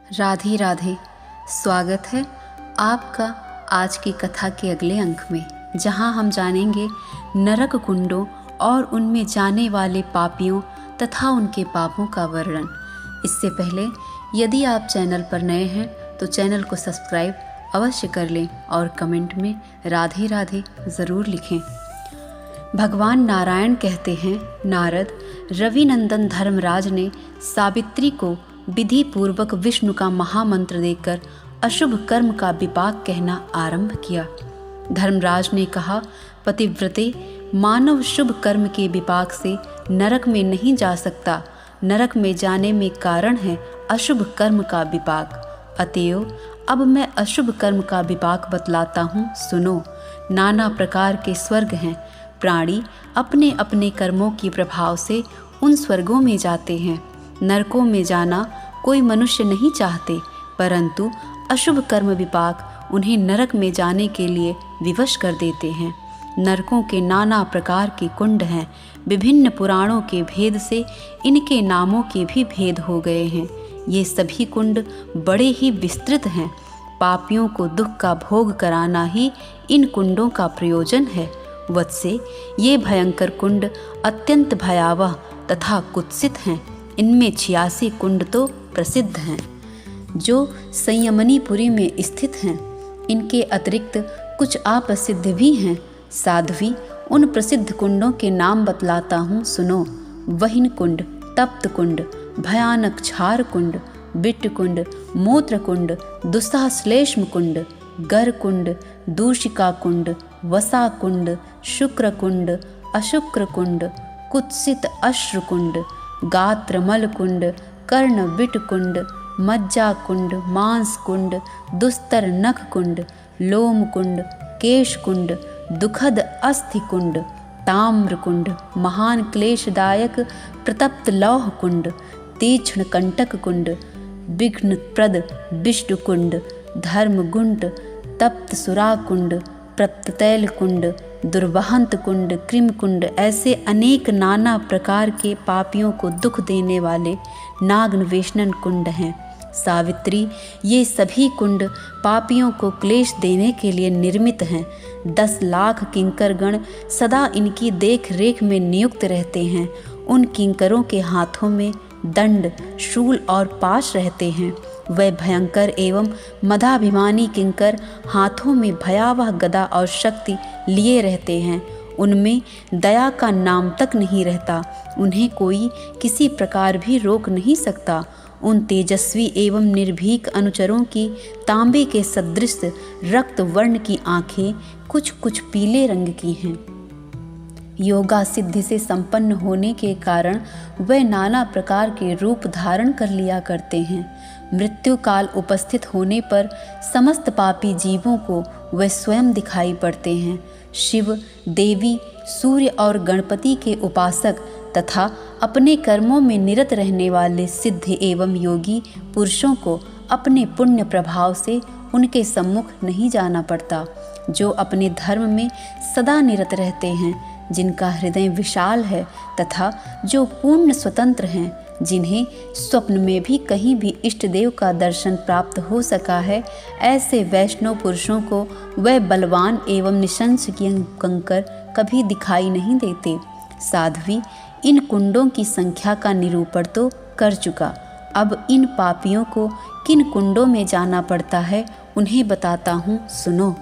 राधे राधे। स्वागत है आपका आज की कथा के अगले अंक में, जहां हम जानेंगे नरक कुंडों और उनमें जाने वाले पापियों तथा उनके पापों का वर्णन। इससे पहले यदि आप चैनल पर नए हैं तो चैनल को सब्सक्राइब अवश्य कर लें और कमेंट में राधे राधे ज़रूर लिखें। भगवान नारायण कहते हैं, नारद, रविनंदन धर्मराज ने सावित्री को विधि पूर्वक विष्णु का महामंत्र देकर अशुभ कर्म का विपाक कहना आरंभ किया। धर्मराज ने कहा, पतिव्रते, मानव शुभ कर्म के विपाक से नरक में नहीं जा सकता। नरक में जाने में कारण है अशुभ कर्म का विपाक। अतएव अब मैं अशुभ कर्म का विपाक बतलाता हूँ, सुनो। नाना प्रकार के स्वर्ग हैं। प्राणी अपने अपने कर्मों के प्रभाव से उन स्वर्गों में जाते हैं। नरकों में जाना कोई मनुष्य नहीं चाहते, परंतु अशुभ कर्म विपाक उन्हें नरक में जाने के लिए विवश कर देते हैं। नरकों के नाना प्रकार के कुंड हैं। विभिन्न पुराणों के भेद से इनके नामों के भी भेद हो गए हैं। ये सभी कुंड बड़े ही विस्तृत हैं। पापियों को दुख का भोग कराना ही इन कुंडों का प्रयोजन है। वत्से, ये भयंकर कुंड अत्यंत भयावह तथा कुत्सित हैं। इनमें 86 कुंड तो प्रसिद्ध हैं, जो संयमनीपुरी में स्थित हैं। इनके अतिरिक्त कुछ अप्रसिद्ध भी हैं। साध्वी, उन प्रसिद्ध कुंडों के नाम बतलाता हूँ, सुनो। वहिन कुंड, तप्त कुंड, भयानक क्षार कुंड, बिट्ट कुंड, मूत्र कुंड, दुस्सह श्लेष्म कुंड, गर कुंड, दूषिका कुंड, वसा कुंड, शुक्र कुंड, अशुक्र कुंड, कुत्सित अश्रु कुंड, गात्रमल कुंड, कर्ण बिट कुंड, मज्जा कुंड, मांस कुंड, दुस्तर नख कुंड, लोम कुंड, केश कुंड, दुखद अस्थि कुंड, ताम्र कुंड, महान क्लेशदायक प्रतप्त लौह कुंड, तीक्ष्ण कंटक कुंड, विघ्नप्रद विष्णु कुंड, धर्मगुंड, तप्त सुरा कुंड, प्रप्ततैल कुंड, दुर्वाहंत कुंड, कृम कुंड, ऐसे अनेक नाना प्रकार के पापियों को दुख देने वाले नागनवेशनन कुंड हैं। सावित्री, ये सभी कुंड पापियों को क्लेश देने के लिए निर्मित हैं। 10 लाख किंकरगण सदा इनकी देख रेख में नियुक्त रहते हैं। उन किंकरों के हाथों में दंड, शूल और पाश रहते हैं। वह भयंकर एवं मदाभिमानी किंकर हाथों में भयावह गदा और शक्ति लिए रहते हैं। उनमें दया का नाम तक नहीं रहता। उन्हें कोई किसी प्रकार भी रोक नहीं सकता। उन तेजस्वी एवं निर्भीक अनुचरों की तांबे के सदृश रक्त वर्ण की आँखें कुछ कुछ पीले रंग की हैं। योगा सिद्धि से संपन्न होने के कारण वे नाना प्रकार के रूप धारण कर लिया करते हैं। मृत्यु काल उपस्थित होने पर समस्त पापी जीवों को वे स्वयं दिखाई पड़ते हैं। शिव, देवी, सूर्य और गणपति के उपासक तथा अपने कर्मों में निरत रहने वाले सिद्ध एवं योगी पुरुषों को अपने पुण्य प्रभाव से उनके सम्मुख नहीं जाना पड़ता। जो अपने धर्म में सदा निरत रहते हैं, जिनका हृदय विशाल है तथा जो पूर्ण स्वतंत्र हैं, जिन्हें स्वप्न में भी कहीं भी इष्ट देव का दर्शन प्राप्त हो सका है, ऐसे वैष्णव पुरुषों को वह बलवान एवं निशंस किंकर कभी दिखाई नहीं देते। साध्वी, इन कुंडों की संख्या का निरूपण तो कर चुका। अब इन पापियों को किन कुंडों में जाना पड़ता है उन्हें बताता हूँ, सुनो।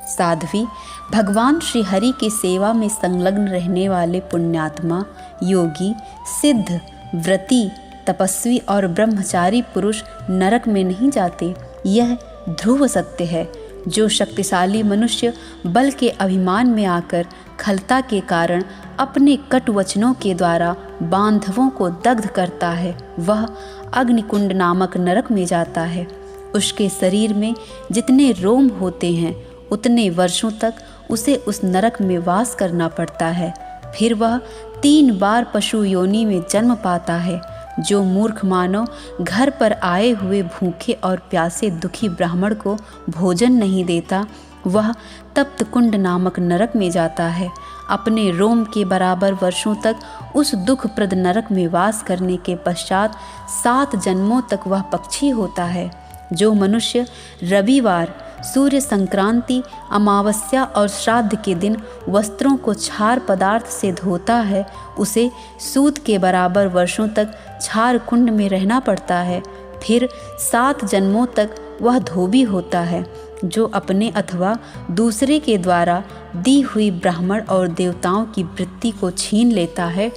साध्वी, भगवान श्री हरि की सेवा में संलग्न रहने वाले पुण्यात्मा, योगी, सिद्ध, व्रती, तपस्वी और ब्रह्मचारी पुरुष नरक में नहीं जाते। यह ध्रुव सत्य है। जो शक्तिशाली मनुष्य बल के अभिमान में आकर खलता के कारण अपने कटु वचनों के द्वारा बांधवों को दग्ध करता है, वह अग्निकुंड नामक नरक में जाता है। उसके शरीर में जितने रोम होते हैं, उतने वर्षों तक उसे उस नरक में वास करना पड़ता है। फिर वह 3 बार पशु योनि में जन्म पाता है। जो मूर्ख मानव घर पर आए हुए भूखे और प्यासे दुखी ब्राह्मण को भोजन नहीं देता, वह तप्त कुंड नामक नरक में जाता है। अपने रोम के बराबर वर्षों तक उस दुखप्रद नरक में वास करने के पश्चात 7 जन्मों तक वह पक्षी होता है। जो मनुष्य रविवार, सूर्य संक्रांति, अमावस्या और श्राद्ध के दिन वस्त्रों को क्षार पदार्थ से धोता है, उसे सूत के बराबर वर्षों तक क्षार कुंड में रहना पड़ता है। फिर 7 जन्मों तक वह धोबी होता है। जो अपने अथवा दूसरे के द्वारा दी हुई ब्राह्मण और देवताओं की वृत्ति को छीन लेता है,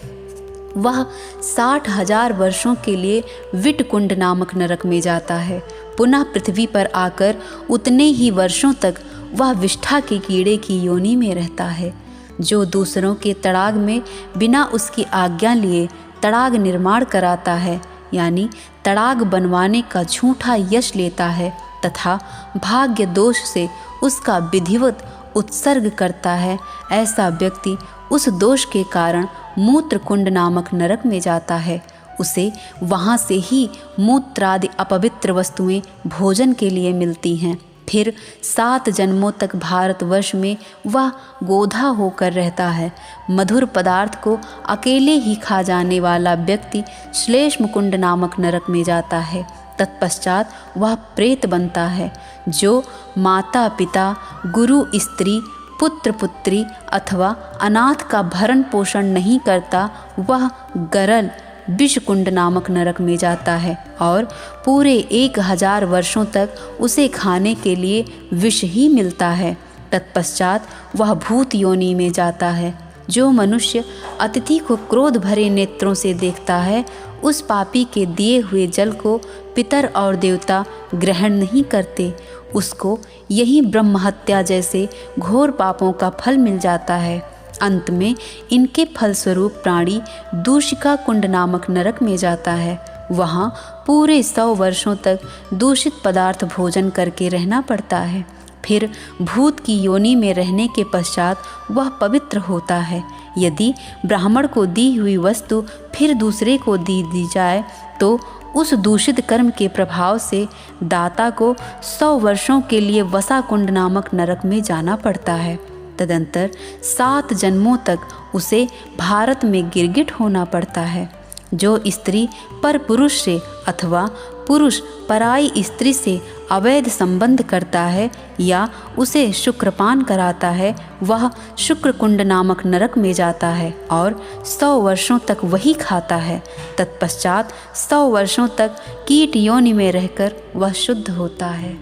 वह 60,000 वर्षों के लिए विटकुंड नामक नरक में जाता है। पुनः पृथ्वी पर आकर उतने ही वर्षों तक वह विष्ठा के कीड़े की योनि में रहता है। जो दूसरों के तड़ाग में बिना उसकी आज्ञा लिए तड़ाग निर्माण कराता है, यानी तड़ाग बनवाने का झूठा यश लेता है तथा भाग्य दोष से उसका विधिवत उत्सर्ग करता है, ऐसा व्यक्ति उस दोष के कारण मूत्रकुंड नामक नरक में जाता है। उसे वहाँ से ही मूत्रादि अपवित्र वस्तुएं भोजन के लिए मिलती हैं। फिर 7 जन्मों तक भारतवर्ष में वह गोधा होकर रहता है। मधुर पदार्थ को अकेले ही खा जाने वाला व्यक्ति श्लेष्म कुंड नामक नरक में जाता है। तत्पश्चात वह प्रेत बनता है। जो माता पिता, गुरु स्त्री, पुत्र पुत्री अथवा अनाथ का भरण पोषण नहीं करता, वह गरल विषकुंड नामक नरक में जाता है और पूरे 1000 वर्षों तक उसे खाने के लिए विष ही मिलता है। तत्पश्चात वह भूत योनि में जाता है। जो मनुष्य अतिथि को क्रोध भरे नेत्रों से देखता है, उस पापी के दिए हुए जल को पितर और देवता ग्रहण नहीं करते। उसको यही ब्रह्म हत्या जैसे घोर पापों का फल मिल जाता है। अंत में इनके फलस्वरूप प्राणी दूषिका कुंड नामक नरक में जाता है। वहाँ पूरे 100 वर्षों तक दूषित पदार्थ भोजन करके रहना पड़ता है। फिर भूत की योनि में रहने के पश्चात वह पवित्र होता है। यदि ब्राह्मण को दी हुई वस्तु फिर दूसरे को दी जाए तो उस दूषित कर्म के प्रभाव से दाता को 100 वर्षों के लिए वसा कुंड नामक नरक में जाना पड़ता है। तदंतर 7 जन्मों तक उसे भारत में गिरगिट होना पड़ता है। जो स्त्री पर पुरुष से अथवा पुरुष पराई स्त्री से अवैध संबंध करता है या उसे शुक्रपान कराता है, वह शुक्रकुंड नामक नरक में जाता है और 100 वर्षों तक वही खाता है। तत्पश्चात 100 वर्षों तक कीट योनि में रहकर वह शुद्ध होता है।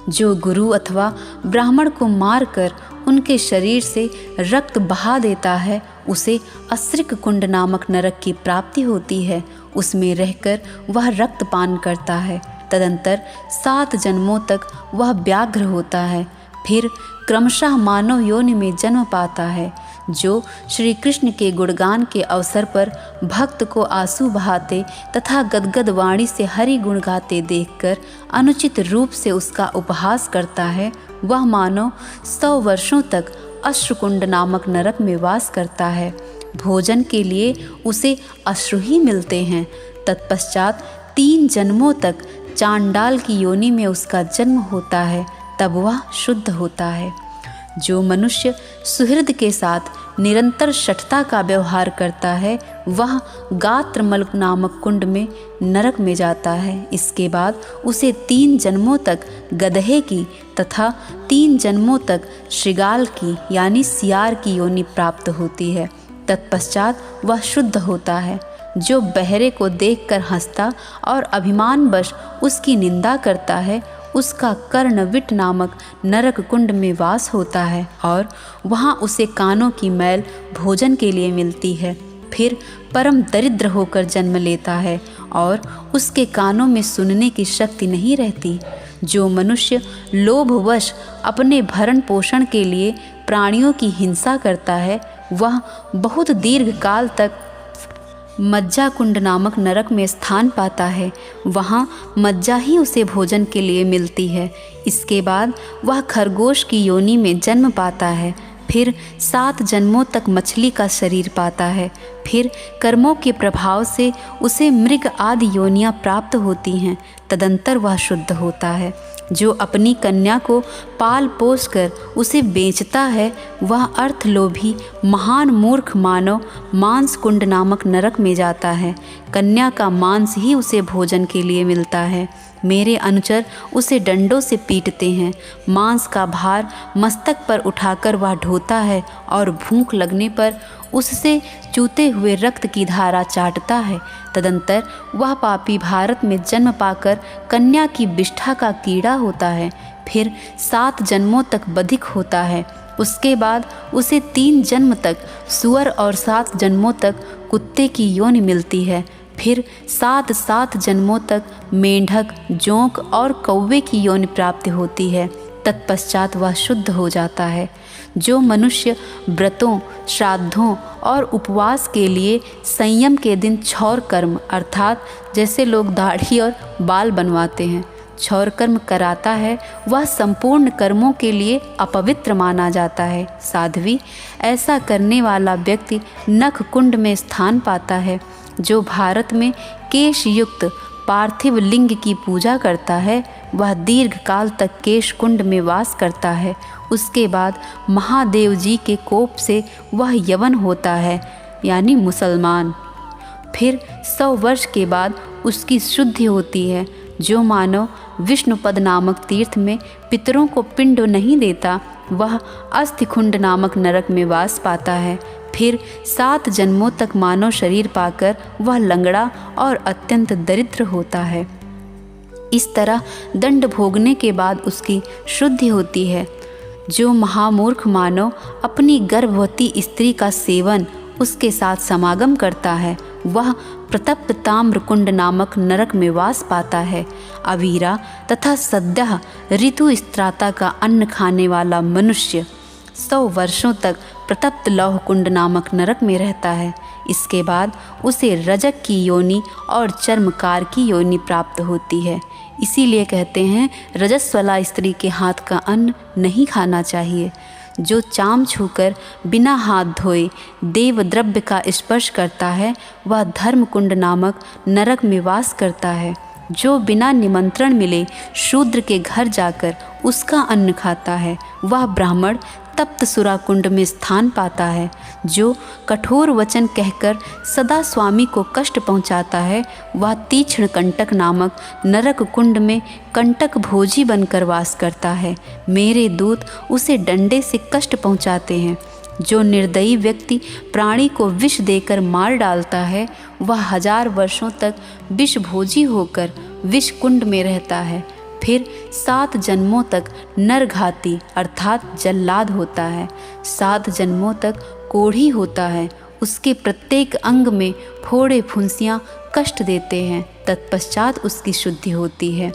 जो गुरु अथवा ब्राह्मण को मारकर उनके शरीर से रक्त बहा देता है, उसे अस्रिक कुंड नामक नरक की प्राप्ति होती है। उसमें रहकर वह रक्तपान करता है। तदंतर 7 जन्मों तक वह व्याघ्र होता है। फिर क्रमशः मानव योनि में जन्म पाता है। जो श्री कृष्ण के गुणगान के अवसर पर भक्त को आंसू बहाते तथा गदगद वाणी से हरि गुण गाते देखकर अनुचित रूप से उसका उपहास करता है, वह मानव 100 वर्षों तक अश्रुकुंड नामक नरक में वास करता है। भोजन के लिए उसे अश्रु ही मिलते हैं। तत्पश्चात 3 जन्मों तक चांडाल की योनि में उसका जन्म होता है, तब वह शुद्ध होता है। जो मनुष्य सुहृद के साथ निरंतर शठता का व्यवहार करता है, वह गात्रमल नामक कुंड में नरक में जाता है। इसके बाद उसे 3 जन्मों तक गदहे की तथा 3 जन्मों तक श्रृगाल की यानी सियार की योनि प्राप्त होती है। तत्पश्चात वह शुद्ध होता है। जो बहरे को देखकर हंसता और अभिमानवश उसकी निंदा करता है, उसका कर्णविट नामक नरक कुंड में वास होता है और वहाँ उसे कानों की मैल भोजन के लिए मिलती है। फिर परम दरिद्र होकर जन्म लेता है और उसके कानों में सुनने की शक्ति नहीं रहती। जो मनुष्य लोभवश अपने भरण पोषण के लिए प्राणियों की हिंसा करता है, वह बहुत दीर्घ काल तक मज्जा कुंड नामक नरक में स्थान पाता है। वहाँ मज्जा ही उसे भोजन के लिए मिलती है। इसके बाद वह खरगोश की योनि में जन्म पाता है। फिर 7 जन्मों तक मछली का शरीर पाता है। फिर कर्मों के प्रभाव से उसे मृग आदि योनियाँ प्राप्त होती हैं। तदंतर वह शुद्ध होता है। जो अपनी कन्या को पाल पोस कर उसे बेचता है वह अर्थलोभी महान मूर्ख मानव मांस कुंड नामक नरक में जाता है। कन्या का मांस ही उसे भोजन के लिए मिलता है। मेरे अनुचर उसे डंडों से पीटते हैं। मांस का भार मस्तक पर उठाकर वह ढोता है और भूख लगने पर उससे चूते हुए रक्त की धारा चाटता है। तदंतर वह पापी भारत में जन्म पाकर कन्या की विष्ठा का कीड़ा होता है, फिर 7 जन्मों तक बधिक होता है। उसके बाद उसे 3 जन्म तक सुअर और 7 जन्मों तक कुत्ते की योनि मिलती है, फिर 7 जन्मों तक मेंढक, जोंक और कौवे की योनि प्राप्त होती है। तत्पश्चात वह शुद्ध हो जाता है। जो मनुष्य व्रतों, श्राद्धों और उपवास के लिए संयम के दिन क्षौर कर्म अर्थात जैसे लोग दाढ़ी और बाल बनवाते हैं क्षौर कर्म कराता है, वह संपूर्ण कर्मों के लिए अपवित्र माना जाता है। साध्वी, ऐसा करने वाला व्यक्ति नख कुंड में स्थान पाता है। जो भारत में केश युक्त पार्थिव लिंग की पूजा करता है वह दीर्घ काल तक केश कुंड में वास करता है। उसके बाद महादेव जी के कोप से वह यवन होता है, यानी मुसलमान। फिर 100 वर्ष के बाद उसकी शुद्धि होती है। जो मानव विष्णुपद नामक तीर्थ में पितरों को पिंड नहीं देता वह अस्थिकुंड नामक नरक में वास पाता है। फिर 7 जन्मों तक मानव शरीर पाकर वह लंगड़ा और अत्यंत दरिद्र होता है। इस तरह दंड भोगने के बाद उसकी शुद्धि होती है। जो महामूर्ख मानव अपनी गर्भवती स्त्री का सेवन उसके साथ समागम करता है वह प्रतप्त ताम्रकुंड नामक नरक में वास पाता है। अवीरा तथा सद्यः ऋतु स्त्राता का अन्न खाने वाला मनुष्य 100 वर्षों तक प्रतप्त लौह कुंड नामक नरक में रहता है। इसके बाद उसे रजक की योनि और चर्मकार की योनि प्राप्त होती है। इसीलिए कहते हैं रजस्वला स्त्री के हाथ का अन्न नहीं खाना चाहिए। जो चाम छूकर बिना हाथ धोए देव द्रव्य का स्पर्श करता है वह धर्म कुंड नामक नरक में वास करता है। जो बिना निमंत्रण मिले शूद्र के घर जाकर उसका अन्न खाता है वह ब्राह्मण तप्त सुरा कुंड में स्थान पाता है। जो कठोर वचन कहकर सदा स्वामी को कष्ट पहुंचाता है वह तीक्ष्ण कंटक नामक नरक कुंड में कंटक भोजी बनकर वास करता है। मेरे दूत उसे डंडे से कष्ट पहुंचाते हैं। जो निर्दयी व्यक्ति प्राणी को विष देकर मार डालता है वह 1000 वर्षों तक विष भोजी होकर विष कुंड में रहता है। फिर 7 जन्मों तक नरघाती अर्थात जल्लाद होता है। 7 जन्मों तक कोढ़ी होता है। उसके प्रत्येक अंग में फोड़े फुंसियाँ कष्ट देते हैं। तत्पश्चात उसकी शुद्धि होती है।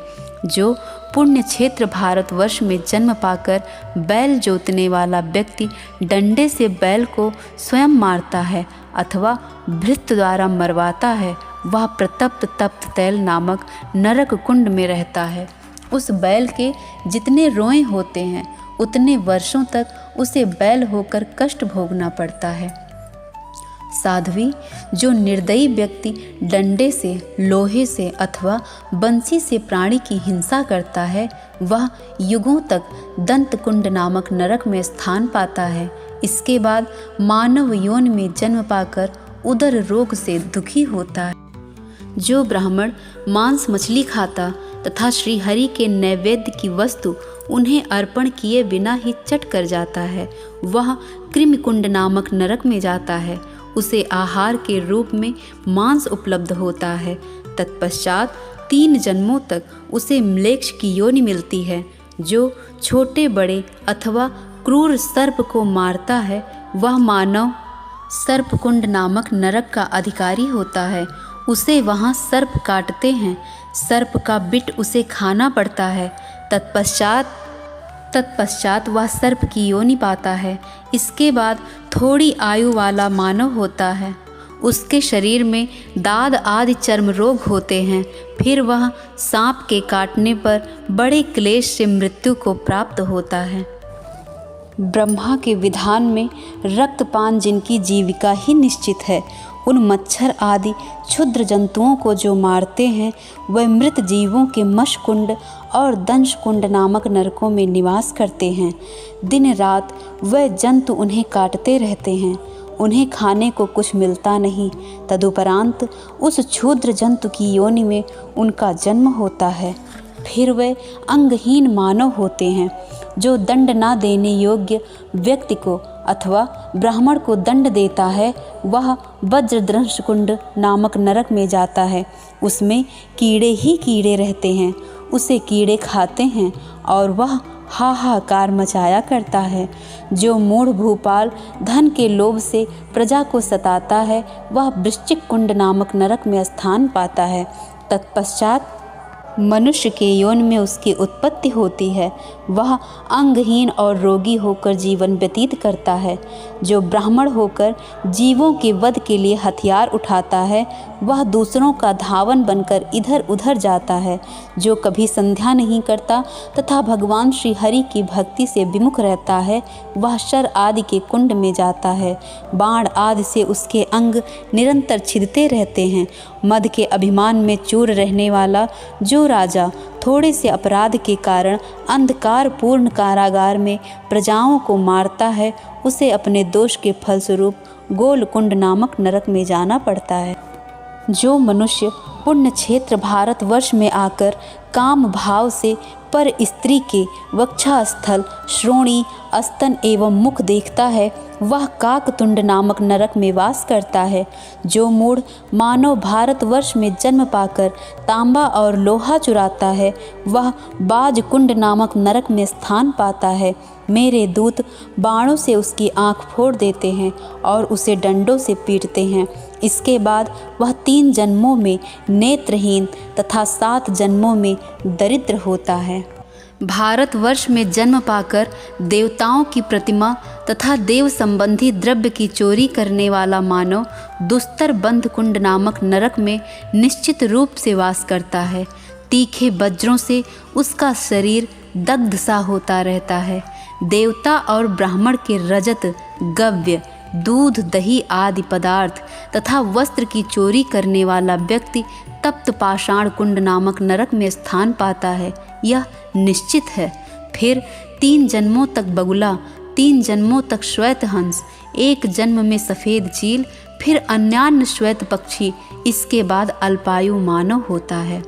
जो पुण्य क्षेत्र भारतवर्ष में जन्म पाकर बैल जोतने वाला व्यक्ति डंडे से बैल को स्वयं मारता है अथवा भृत्य द्वारा मरवाता है वह प्रतप्त तप्त तैल नामक नरक कुंड में रहता है। उस बैल के जितने रोए होते हैं उतने वर्षों तक उसे बैल होकर कष्ट भोगना पड़ता है। साध्वी, जो निर्दयी व्यक्ति डंडे से, लोहे से अथवा बंसी से प्राणी की हिंसा करता है वह युगों तक दंत कुंड नामक नरक में स्थान पाता है। इसके बाद मानव यौन में जन्म पाकर उदर रोग से दुखी होता है। जो ब्राह्मण मांस मछली खाता तथा श्री हरि के नैवेद्य की वस्तु उन्हें अर्पण किए बिना ही चट कर जाता है वह कृमिकुंड नामक नरक में जाता है। उसे आहार के रूप में मांस उपलब्ध होता है। तत्पश्चात 3 जन्मों तक उसे म्लेच्छ की योनि मिलती है। जो छोटे बड़े अथवा क्रूर सर्प को मारता है वह मानव सर्पकुंड नामक नरक का अधिकारी होता है। उसे वहाँ सर्प काटते हैं। सर्प का बिट उसे खाना पड़ता है। तत्पश्चात वह सर्प की योनि पाता है। इसके बाद थोड़ी आयु वाला मानव होता है। उसके शरीर में दाद आदि चर्म रोग होते हैं। फिर वह सांप के काटने पर बड़े क्लेश से मृत्यु को प्राप्त होता है। ब्रह्मा के विधान में रक्तपान जिनकी जीविका ही निश्चित है उन मच्छर आदि क्षुद्र जंतुओं को जो मारते हैं, वह मृत जीवों के मशकुंड और दंशकुंड नामक नरकों में निवास करते हैं। दिन रात वह जंतु उन्हें काटते रहते हैं, उन्हें खाने को कुछ मिलता नहीं। तदुपरांत उस क्षुद्र जंतु की योनि में उनका जन्म होता है। फिर वे अंगहीन मानव होते हैं। जो दंड ना देने योग्य व्यक्ति को अथवा ब्राह्मण को दंड देता है, वह वज्रदंशकुंड नामक नरक में जाता है। उसमें कीड़े ही कीड़े रहते हैं, उसे कीड़े खाते हैं और वह हाहाकार मचाया करता है। जो मूढ़ भूपाल धन के लोभ से प्रजा को सताता है, वह वृश्चिक कुंड नामक नरक में स्थान पाता है। तत्पश्चात मनुष्य के यौन में उसकी उत्पत्ति होती है। वह अंगहीन और रोगी होकर जीवन व्यतीत करता है। जो ब्राह्मण होकर जीवों के वध के लिए हथियार उठाता है, वह दूसरों का धावन बनकर इधर उधर जाता है। जो कभी संध्या नहीं करता तथा भगवान श्री हरि की भक्ति से विमुख रहता है, वह शर आदि के कुंड में जाता है। बाण आदि से उसके अंग निरंतर छिदते रहते हैं। मद के अभिमान में चूर रहने वाला जो राजा थोड़े से अपराध के कारण अंधकार पूर्ण कारागार में प्रजाओं को मारता है, उसे अपने दोष के फलस्वरूप गोलकुंड नामक नरक में जाना पड़ता है। जो मनुष्य पुण्य क्षेत्र भारतवर्ष में आकर काम भाव से पर स्त्री के वक्षस्थल, श्रोणी, स्तन एवं मुख देखता है, वह काकतुंड नामक नरक में वास करता है। जो मूढ़ मानव भारतवर्ष में जन्म पाकर तांबा और लोहा चुराता है, वह बाजकुंड नामक नरक में स्थान पाता है। मेरे दूत बाणों से उसकी आँख फोड़ देते हैं और उसे डंडों से पीटते हैं। इसके बाद वह 3 जन्मों में नेत्रहीन तथा 7 जन्मों में दरिद्र होता है। भारतवर्ष में जन्म पाकर देवताओं की प्रतिमा तथा देव संबंधी द्रव्य की चोरी करने वाला मानव दुस्तर बंध कुंड नामक नरक में निश्चित रूप से वास करता है। तीखे वज्रों से उसका शरीर दग्ध सा होता रहता है। देवता और ब्राह्मण के रजत, गव्य, दूध, दही आदि पदार्थ तथा वस्त्र की चोरी करने वाला व्यक्ति तप्त पाषाण कुंड नामक नरक में स्थान पाता है, यह निश्चित है। फिर 3 जन्मों तक बगुला, 3 जन्मों तक श्वेत हंस, 1 जन्म में सफ़ेद चील, फिर अन्यान्य श्वेत पक्षी, इसके बाद अल्पायु मानव होता है।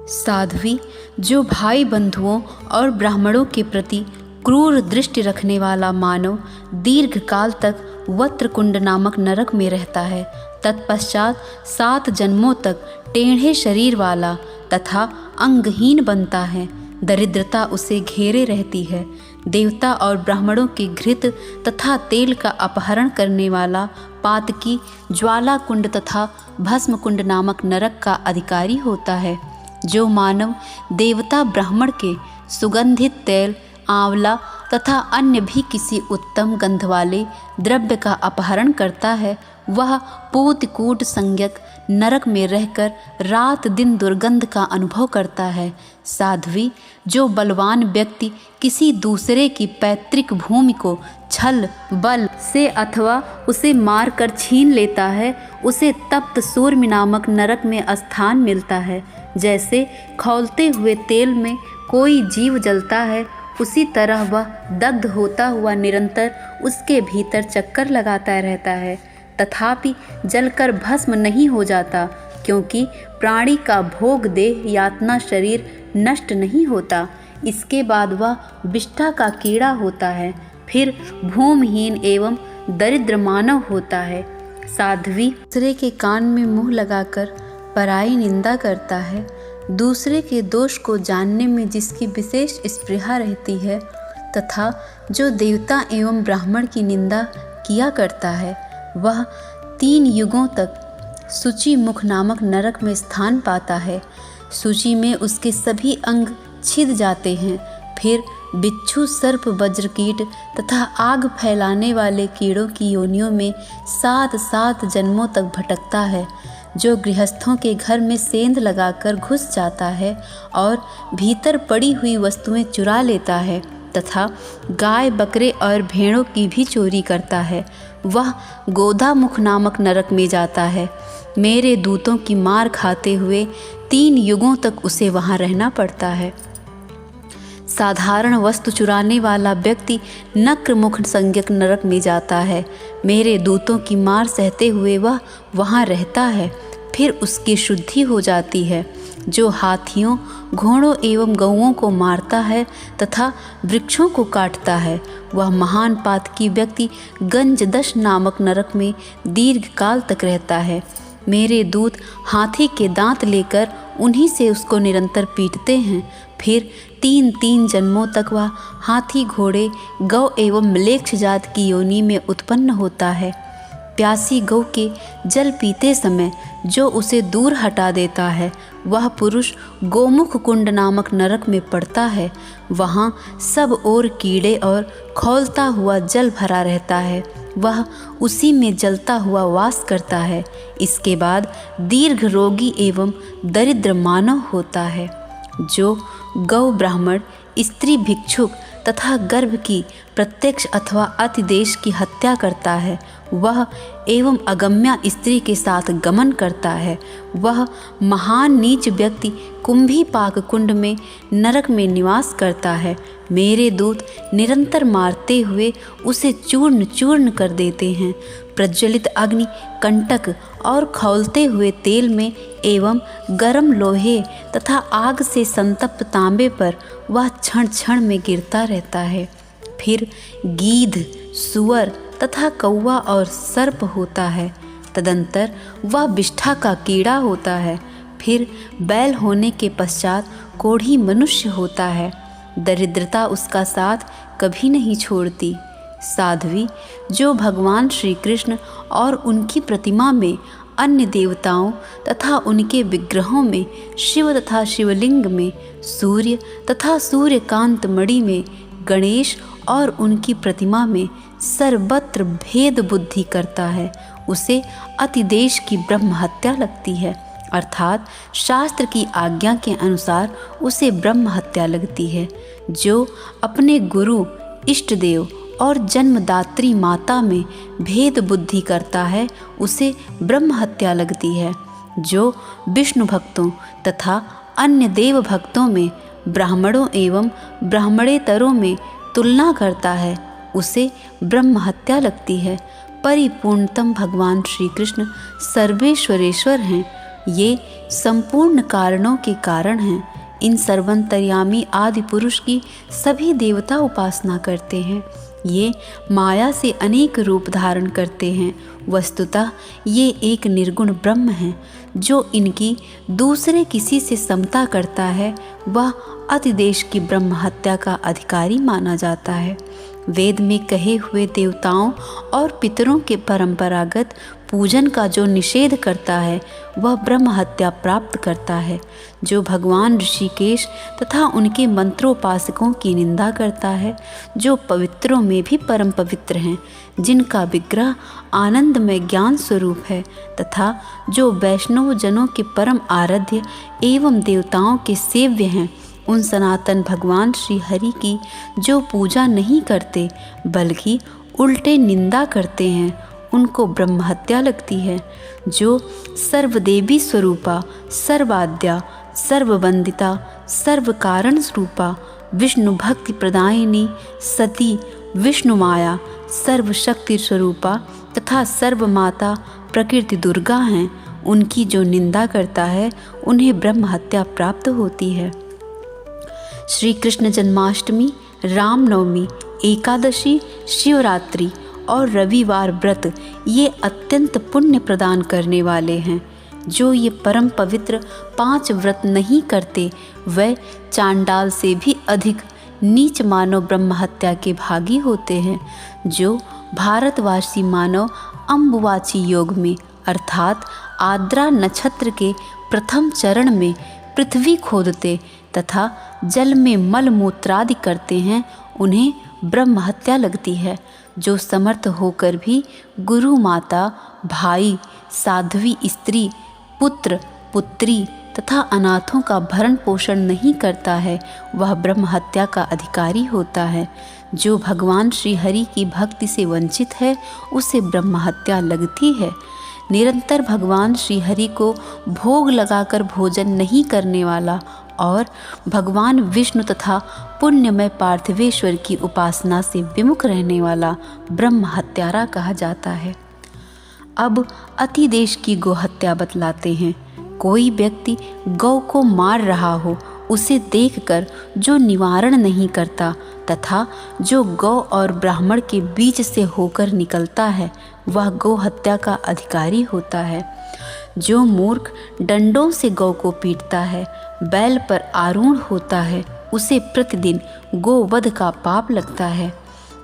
साध्वी, जो भाई बंधुओं और ब्राह्मणों के प्रति क्रूर दृष्टि रखने वाला मानव दीर्घ काल तक वत्रकुंड नामक नरक में रहता है। तत्पश्चात 7 जन्मों तक टेढ़े शरीर वाला तथा अंगहीन बनता है। दरिद्रता उसे घेरे रहती है। देवता और ब्राह्मणों के घृत तथा तेल का अपहरण करने वाला पातकी, ज्वाला कुंड तथा भस्म कुंड नामक नरक का अधिकारी होता है। जो मानव देवता ब्राह्मण के सुगंधित तेल, आंवला तथा अन्य भी किसी उत्तम गंध वाले द्रव्य का अपहरण करता है, वह पूतकूट संज्ञक नरक में रहकर रात दिन दुर्गंध का अनुभव करता है। साध्वी, जो बलवान व्यक्ति किसी दूसरे की पैतृक भूमि को छल बल से अथवा उसे मारकर छीन लेता है, उसे तप्त सूर्य नामक नरक में स्थान मिलता है। जैसे खौलते हुए तेल में कोई जीव जलता है, उसी तरह वह दग्ध होता हुआ निरंतर उसके भीतर चक्कर लगाता रहता है, तथापि जलकर भस्म नहीं हो जाता, क्योंकि प्राणी का भोग देह यातना शरीर नष्ट नहीं होता। इसके बाद वह विष्ठा का कीड़ा होता है, फिर भूमिहीन एवं दरिद्र मानव होता है। साध्वी, दूसरे के कान में मुँह लगाकर पराई निंदा करता है। दूसरे के दोष को जानने में जिसकी विशेष स्पृहा रहती है तथा जो देवता एवं ब्राह्मण की निंदा किया करता है, वह 3 युगों तक सूची मुख नामक नरक में स्थान पाता है। सूची में उसके सभी अंग छिद जाते हैं। फिर बिच्छू, सर्प, वज्रकीट तथा आग फैलाने वाले कीड़ों की योनियों में 7 जन्मों तक भटकता है। जो गृहस्थों के घर में सेंध लगाकर घुस जाता है और भीतर पड़ी हुई वस्तुएं चुरा लेता है, तथा गाय बकरे और भेड़ों की भी चोरी करता है, वह गोधामुख नामक नरक में जाता है। मेरे दूतों की मार खाते हुए 3 युगों तक उसे वहाँ रहना पड़ता है। साधारण वस्तु चुराने वाला व्यक्ति नक्रमुख संज्ञक नरक में जाता है। मेरे दूतों की मार सहते हुए वह वहाँ रहता है, फिर उसकी शुद्धि हो जाती है। जो हाथियों, घोड़ों एवं गौओं को मारता है तथा वृक्षों को काटता है, वह महान पातकी व्यक्ति गंजदश नामक नरक में दीर्घ काल तक रहता है। मेरे दूत हाथी के दांत लेकर उन्हीं से उसको निरंतर पीटते हैं। फिर 3 जन्मों तक वह हाथी, घोड़े, गौ एवं म्लेच्छ जात की योनि में उत्पन्न होता है। प्यासी गौ के जल पीते समय जो उसे दूर हटा देता है, वह पुरुष गोमुख कुंड नामक नरक में पड़ता है। वहाँ सब ओर कीड़े और खौलता हुआ जल भरा रहता है, वह उसी में जलता हुआ वास करता है। इसके बाद दीर्घ रोगी एवं दरिद्र मानव होता है। जो गौ, ब्राह्मण, स्त्री, भिक्षुक तथा गर्भ की प्रत्यक्ष अथवा अतिदेश की हत्या करता है, वह एवं अगम्या स्त्री के साथ गमन करता है, वह महान नीच व्यक्ति कुंभी पाक कुंड में नरक में निवास करता है। मेरे दूत निरंतर मारते हुए उसे चूर्ण चूर्ण कर देते हैं। प्रज्वलित अग्नि, कंटक और खौलते हुए तेल में एवं गर्म लोहे तथा आग से संतप्त तांबे पर वह क्षण क्षण में गिरता रहता है। फिर गीध, सुअर तथा कौवा और सर्प होता है। तदंतर वह विष्ठा का कीड़ा होता है। फिर बैल होने के पश्चात कोढ़ी मनुष्य होता है। दरिद्रता उसका साथ कभी नहीं छोड़ती। साध्वी, जो भगवान श्री कृष्ण और उनकी प्रतिमा में, अन्य देवताओं तथा उनके विग्रहों में, शिव तथा शिवलिंग में, सूर्य तथा सूर्यकांत मणि में, गणेश और उनकी प्रतिमा में सर्वत्र भेद बुद्धि करता है, उसे अतिदेश की ब्रह्म हत्या लगती है। अर्थात शास्त्र की आज्ञा के अनुसार उसे ब्रह्म हत्या लगती है। जो अपने गुरु, इष्ट देव और जन्मदात्री माता में भेद बुद्धि करता है, उसे ब्रह्म हत्या लगती है। जो विष्णु भक्तों तथा अन्य देव भक्तों में, ब्राह्मणों एवं ब्राह्मणेतरों में तुलना करता है, उसे ब्रह्म हत्या लगती है। परिपूर्णतम भगवान श्री कृष्ण सर्वेश्वरेश्वर हैं। ये संपूर्ण कारणों के कारण हैं। इन सर्वंतर्यामी आदि पुरुष की सभी देवता उपासना करते हैं। ये माया से अनेक रूप धारण करते हैं। वस्तुतः ये एक निर्गुण ब्रह्म हैं। जो इनकी दूसरे किसी से समता करता है, वह अतिदेश की ब्रह्म हत्या का अधिकारी माना जाता है। वेद में कहे हुए देवताओं और पितरों के परंपरागत पूजन का जो निषेध करता है, वह ब्रह्म हत्या प्राप्त करता है। जो भगवान ऋषिकेश तथा उनके मंत्रोपासकों की निंदा करता है, जो पवित्रों में भी परम पवित्र हैं, जिनका विग्रह आनंदमय ज्ञान स्वरूप है, तथा जो वैष्णव जनों के परम आराध्य एवं देवताओं के सेव्य हैं, उन सनातन भगवान श्री हरि की जो पूजा नहीं करते बल्कि उल्टे निंदा करते हैं, उनको ब्रह्म हत्या लगती है। जो सर्वदेवी स्वरूपा, सर्वाद्या, सर्ववंदिता, सर्व कारण स्वरूपा, विष्णु भक्ति प्रदायिनी सती, विष्णु माया, सर्वशक्ति स्वरूपा तथा सर्वमाता प्रकृति दुर्गा हैं, उनकी जो निंदा करता है, उन्हें ब्रह्म हत्या प्राप्त होती है। श्री कृष्ण जन्माष्टमी, रामनवमी, एकादशी, शिवरात्रि और रविवार व्रत ये अत्यंत पुण्य प्रदान करने वाले हैं। जो ये परम पवित्र 5 व्रत नहीं करते, वह चांडाल से भी अधिक नीच मानव ब्रह्म हत्या के भागी होते हैं। जो भारतवासी मानव अम्बुवाची योग में अर्थात आद्रा नक्षत्र के प्रथम चरण में पृथ्वी खोदते तथा जल में मल मूत्रादि करते हैं, उन्हें ब्रह्म हत्या लगती है। जो समर्थ होकर भी गुरु, माता, भाई, साध्वी स्त्री, पुत्र, पुत्री, तथा अनाथों का भरण पोषण नहीं करता है वह ब्रह्म हत्या का अधिकारी होता है। जो भगवान श्री हरि की भक्ति से वंचित है उसे ब्रह्म हत्या लगती है। निरंतर भगवान श्री हरि को भोग लगाकर भोजन नहीं करने वाला और भगवान विष्णु तथा पुण्यमय पार्थिवेश्वर की उपासना से विमुख रहने वाला ब्रह्म हत्यारा कहा जाता है। अब अतिदेश की गोहत्या बतलाते हैं। कोई व्यक्ति गौ को मार रहा हो, उसे देखकर जो निवारण नहीं करता तथा जो गौ और ब्राह्मण के बीच से होकर निकलता है वह गौ हत्या का अधिकारी होता है। जो मूर्ख डंडों से गौ को पीटता है, बैल पर आरूढ़ होता है, उसे प्रतिदिन गोवध का पाप लगता है।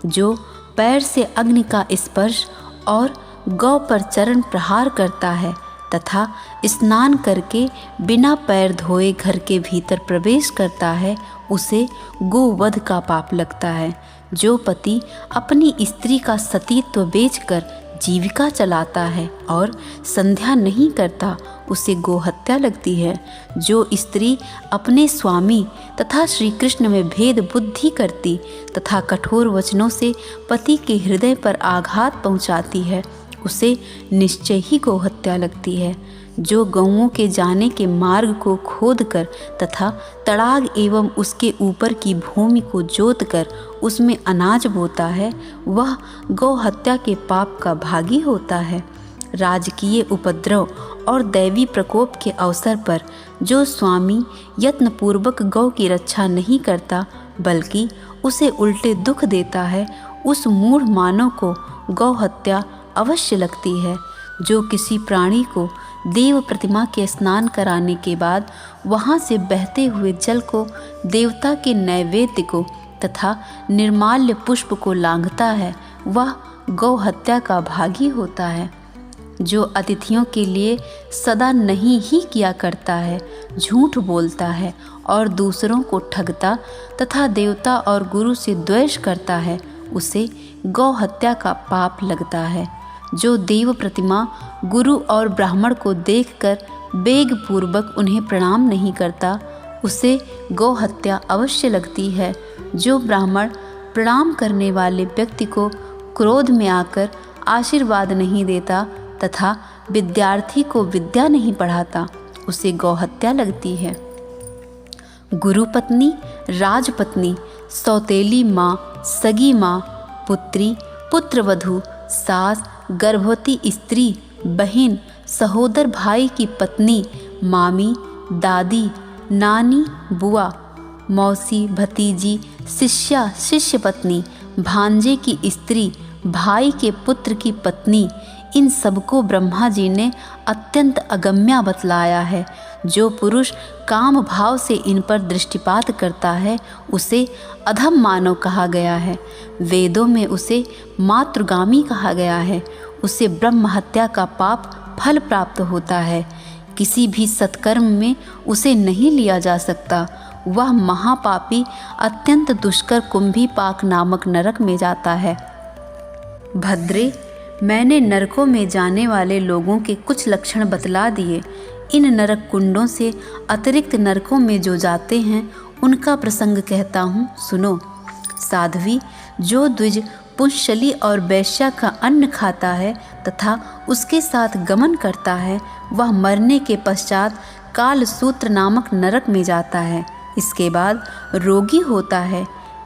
जो पैर से अग्नि का स्पर्श और गौ पर चरण प्रहार करता है तथा स्नान करके बिना पैर धोए घर के भीतर प्रवेश करता है उसे गोवध का पाप लगता है। जो पति अपनी स्त्री का सतीत्व बेचकर जीविका चलाता है और संध्या नहीं करता उसे गोहत्या लगती है। जो स्त्री अपने स्वामी तथा श्री कृष्ण में भेद बुद्धि करती तथा कठोर वचनों से पति के हृदय पर आघात पहुँचाती है उसे निश्चय ही गोहत्या लगती है। जो गौओं के जाने के मार्ग को खोदकर तथा तड़ाग एवं उसके ऊपर की भूमि को जोतकर उसमें अनाज बोता है वह गौ हत्या के पाप का भागी होता है। राजकीय उपद्रव और दैवी प्रकोप के अवसर पर जो स्वामी यत्नपूर्वक गौ की रक्षा नहीं करता बल्कि उसे उल्टे दुख देता है उस मूढ़ मानव को गौ हत्या अवश्य लगती है। जो किसी प्राणी को देव प्रतिमा के स्नान कराने के बाद वहाँ से बहते हुए जल को देवता के नैवेद्य को तथा निर्माल्य पुष्प को लांघता है वह गौ हत्या का भागी होता है। जो अतिथियों के लिए सदा नहीं ही किया करता है, झूठ बोलता है और दूसरों को ठगता तथा देवता और गुरु से द्वेष करता है उसे गौ हत्या का पाप लगता है। जो देव प्रतिमा गुरु और ब्राह्मण को देखकर वेग पूर्वक उन्हें प्रणाम नहीं करता उसे गौ हत्या अवश्य लगती है। जो ब्राह्मण प्रणाम करने वाले व्यक्ति को क्रोध में आकर आशीर्वाद नहीं देता तथा विद्यार्थी को विद्या नहीं पढ़ाता उसे गौ हत्या लगती है। गुरु पत्नी, राजपत्नी, सौतेली माँ, सगी माँ, पुत्री, पुत्रवधू, सास, गर्भवती स्त्री, बहन, सहोदर भाई की पत्नी, मामी, दादी, नानी, बुआ, मौसी, भतीजी, शिष्या, शिष्य पत्नी, भांजे की स्त्री, भाई के पुत्र की पत्नी, इन सबको ब्रह्मा जी ने अत्यंत अगम्या बतलाया है। जो पुरुष काम भाव से इन पर दृष्टिपात करता है उसे अधम मानव कहा गया है। वेदों में उसे मातृगामी कहा गया है। उसे ब्रह्म हत्या का पाप फल प्राप्त होता है। किसी भी सत्कर्म में उसे नहीं लिया जा सकता। वह महापापी अत्यंत दुष्कर कुंभीपाक नामक नरक में जाता है। भद्रे, मैंने नरकों में जाने वाले लोगों के कुछ लक्षण बतला दिए। इन नरक कुंडों से अतिरिक्त नरकों में जो जाते हैं उनका प्रसंग कहता हूँ, सुनो। साध्वी, जो द्विज पुंशली और वैश्या का अन्न खाता है तथा उसके साथ गमन करता है वह मरने के पश्चात कालसूत्र नामक नरक में जाता है। इसके बाद रोगी होता है।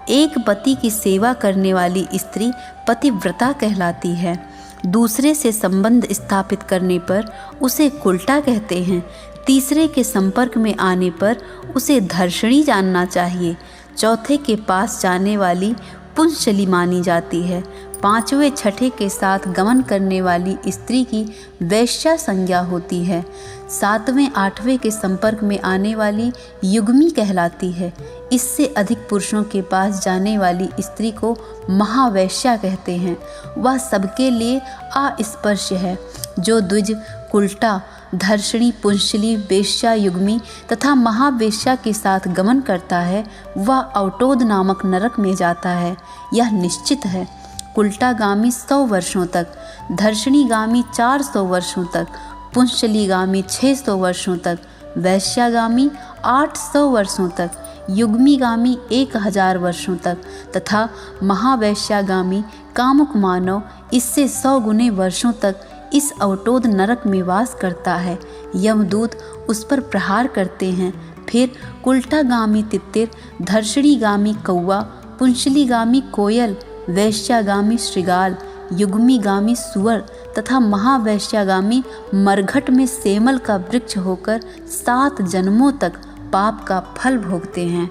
एक पति की सेवा करने वाली स्त्री पतिव्रता कहलाती है। दूसरे से संबंध स्थापित करने पर उसे कुल्टा कहते हैं। तीसरे के संपर्क में आने पर उसे धर्षणी जानना चाहिए। चौथे के पास जाने वाली पुंशली मानी जाती है। पांचवें छठे के साथ गमन करने वाली स्त्री की वैश्या संज्ञा होती है। सातवें आठवें के संपर्क में आने वाली युग्मी कहलाती है। इससे अधिक पुरुषों के पास जाने वाली स्त्री को महावैश्या कहते हैं। वह सबके लिए अस्पर्श्य है। जो द्विज, कुल्टा, धर्षणी, पुंशली, वेश्या, युग्मी तथा महावेश्या के साथ गमन करता है वह अवटोद नामक नरक में जाता है। यह निश्चित है। कुल्टागामी 100 वर्षों तक, धर्षणीगामी 400 वर्षों तक, पुंशलीगामी 600 वर्षों तक, वैश्यागामी 800 वर्षों तक, युग्मीगामी 1000 वर्षों तक तथा महावैश्यागामी कामुक मानव इससे 100 गुने वर्षों तक इस अवटोध नरक में वास करता है। यमदूत उस पर प्रहार करते हैं। फिर कुल्टागामी तित्तिर, धर्षणीगामी कौवा, पुंशलीगामी कोयल, वैश्यागामी श्रृगाल, युग्मीगामी सुअर तथा महावैश्यागामी मरघट में सेमल का वृक्ष होकर 7 जन्मों तक पाप का फल भोगते हैं।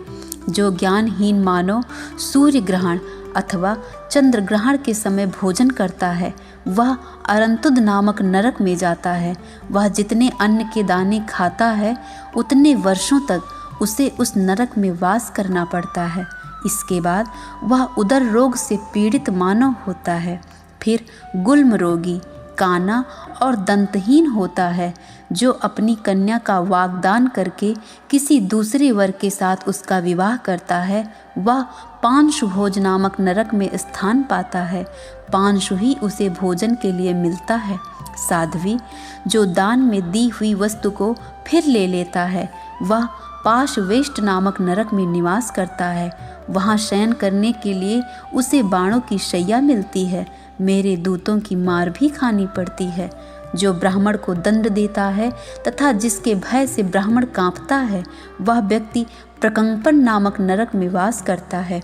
जो ज्ञानहीन मानव सूर्य ग्रहण अथवा चंद्र ग्रहण के समय भोजन करता है वह अरंतुद नामक नरक में जाता है। वह जितने अन्न के दाने खाता है उतने वर्षों तक उसे उस नरक में वास करना पड़ता है। इसके बाद वह उदर रोग से पीड़ित मानव होता है। फिर गुल्म रोगी, काना और दंतहीन होता है। जो अपनी कन्या का वाग्दान करके किसी दूसरे वर के साथ उसका विवाह करता है वह पांशु भोज नामक नरक में स्थान पाता है। पांशु ही उसे भोजन के लिए मिलता है। साध्वी, जो दान में दी हुई वस्तु को फिर ले लेता है वह पाशवेष्ट नामक नरक में निवास करता है। वहाँ शयन करने के लिए उसे बाणों की शैया मिलती है। मेरे दूतों की मार भी खानी पड़ती है। जो ब्राह्मण को दंड देता है तथा जिसके भय से ब्राह्मण कांपता है वह व्यक्ति प्रकंपन नामक नरक में वास करता है।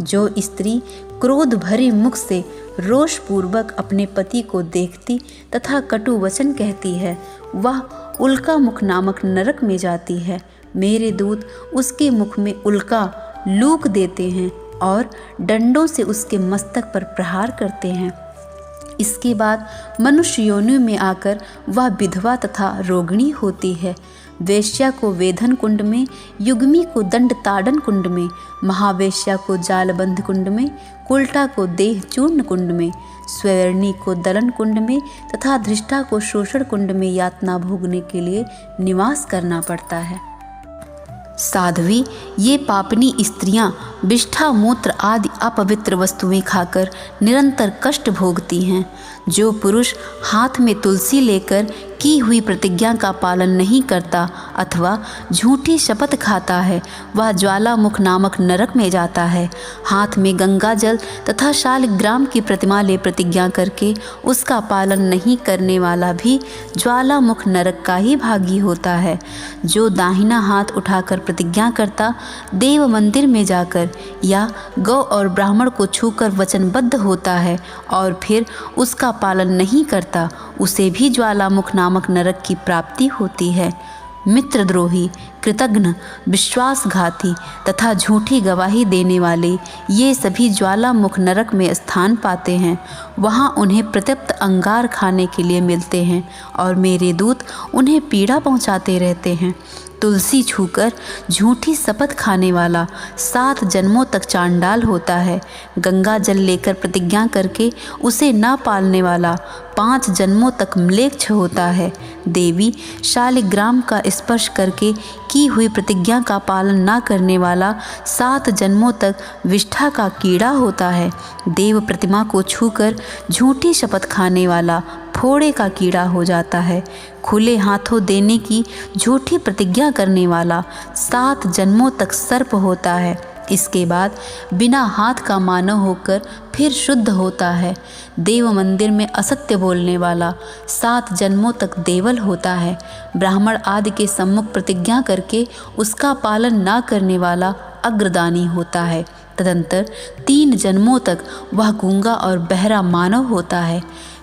जो स्त्री क्रोध भरे मुख से रोषपूर्वक अपने पति को देखती तथा कटु वचन कहती है वह उल्का मुख नामक नरक में जाती है। मेरे दूत उसके मुख में उल्का लूक देते हैं और डंडों से उसके मस्तक पर प्रहार करते हैं। इसके बाद मनुष्य योनि में आकर वह विधवा तथा रोगिणी होती है। वेश्या को वेधन कुंड में, युग्मी को दंड ताड़न कुंड में, महावेश्या को जालबंध कुंड में, कुल्टा को देह चूर्ण कुंड में, स्वर्णी को दलन कुंड में तथा धृष्टा को शोषण कुंड में यातना भोगने के लिए निवास करना पड़ता है। साध्वी, ये पापनी स्त्रियां विष्ठा मूत्र आदि अपवित्र वस्तुएं खाकर निरंतर कष्ट भोगती हैं। जो पुरुष हाथ में तुलसी लेकर की हुई प्रतिज्ञा का पालन नहीं करता अथवा झूठी शपथ खाता है वह ज्वालामुख नामक नरक में जाता है। हाथ में गंगा जल तथा शालिग्राम की प्रतिमा ले प्रतिज्ञा करके उसका पालन नहीं करने वाला भी ज्वालामुख नरक का ही भागी होता है। जो दाहिना हाथ उठाकर प्रतिज्ञा करता देव मंदिर में जाकर या गौ और ब्राह्मण को छूकर वचनबद्ध होता है और फिर उसका पालन नहीं करता उसे भी ज्वालामुख नामक नरक की प्राप्ति होती है। मित्रद्रोही, कृतघ्न, विश्वासघाती तथा झूठी गवाही देने वाले ये सभी ज्वालामुख नरक में स्थान पाते हैं। वहाँ उन्हें प्रत्यप्त अंगार खाने के लिए मिलते हैं और मेरे दूत उन्हें पीड़ा पहुँचाते रहते हैं। तुलसी छूकर झूठी शपथ खाने वाला 7 जन्मों तक चांडाल होता है। गंगा जल लेकर प्रतिज्ञा करके उसे न पालने वाला 5 जन्मों तक म्लेच्छ होता है। देवी, शालिग्राम का स्पर्श करके की हुई प्रतिज्ञा का पालन न करने वाला 7 जन्मों तक विष्ठा का कीड़ा होता है। देव प्रतिमा को छूकर झूठी शपथ खाने वाला फोड़े का कीड़ा हो जाता है। खुले हाथों देने की झूठी प्रतिज्ञा करने वाला 7 जन्मों तक सर्प होता है। इसके बाद बिना हाथ का मानव होकर फिर शुद्ध होता है। देव मंदिर में असत्य बोलने वाला 7 जन्मों तक देवल होता है। ब्राह्मण आदि के सम्मुख प्रतिज्ञा करके उसका पालन न करने वाला अग्रदानी होता है। तदंतर 3 जन्मों तक वह गूंगा और बहरा मानव होता है।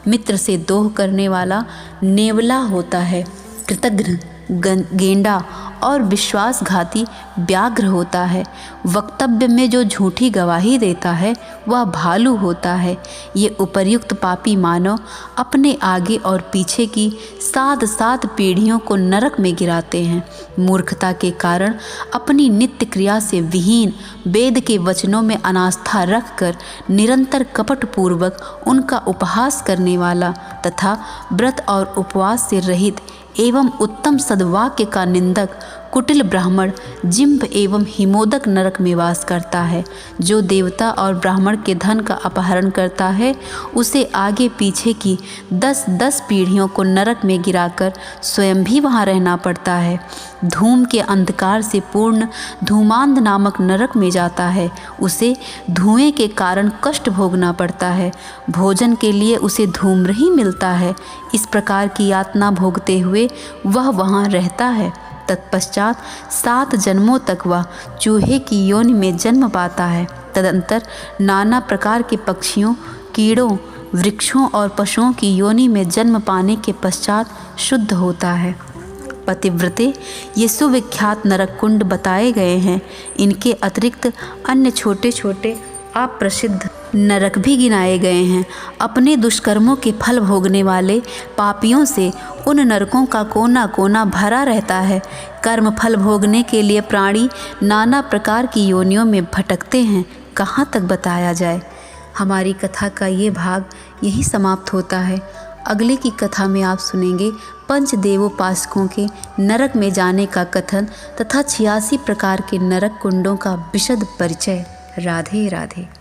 मित्र से दोह करने वाला नेवला होता है। कृतघ्न, गेंडा और विश्वासघाती व्याघ्र होता है। वक्तव्य में जो झूठी गवाही देता है वह भालू होता है। ये उपर्युक्त पापी मानव अपने आगे और पीछे की 7 पीढ़ियों को नरक में गिराते हैं। मूर्खता के कारण अपनी नित्य क्रिया से विहीन, वेद के वचनों में अनास्था रखकर निरंतर कपटपूर्वक उनका उपहास करने वाला तथा व्रत और उपवास से रहित एवं उत्तम सद्वाक्य का निंदक, कुटिल ब्राह्मण जिम्भ एवं हिमोदक नरक में वास करता है। जो देवता और ब्राह्मण के धन का अपहरण करता है उसे आगे पीछे की 10-10 पीढ़ियों को नरक में गिराकर स्वयं भी वहाँ रहना पड़ता है। धूम के अंधकार से पूर्ण धूमांध नामक नरक में जाता है। उसे धुएं के कारण कष्ट भोगना पड़ता है। भोजन के लिए उसे धूम्र ही मिलता है। इस प्रकार की यातना भोगते हुए वह वहाँ रहता है। तत्पश्चात 7 जन्मों तक वह चूहे की योनि में जन्म पाता है। तदंतर नाना प्रकार के पक्षियों, कीड़ों, वृक्षों और पशुओं की योनि में जन्म पाने के पश्चात शुद्ध होता है। पतिव्रते ये सुविख्यात नरक कुंड बताए गए हैं। इनके अतिरिक्त अन्य छोटे छोटे अप्रसिद्ध नरक भी गिनाए गए हैं। अपने दुष्कर्मों के फल भोगने वाले पापियों से उन नरकों का कोना कोना भरा रहता है। कर्म फल भोगने के लिए प्राणी नाना प्रकार की योनियों में भटकते हैं। कहाँ तक बताया जाए। हमारी कथा का ये भाग यही समाप्त होता है। अगले की कथा में आप सुनेंगे पंचदेवोपासकों के नरक में जाने का कथन तथा 86 प्रकार के नरक कुंडों का विशद परिचय। राधे राधे।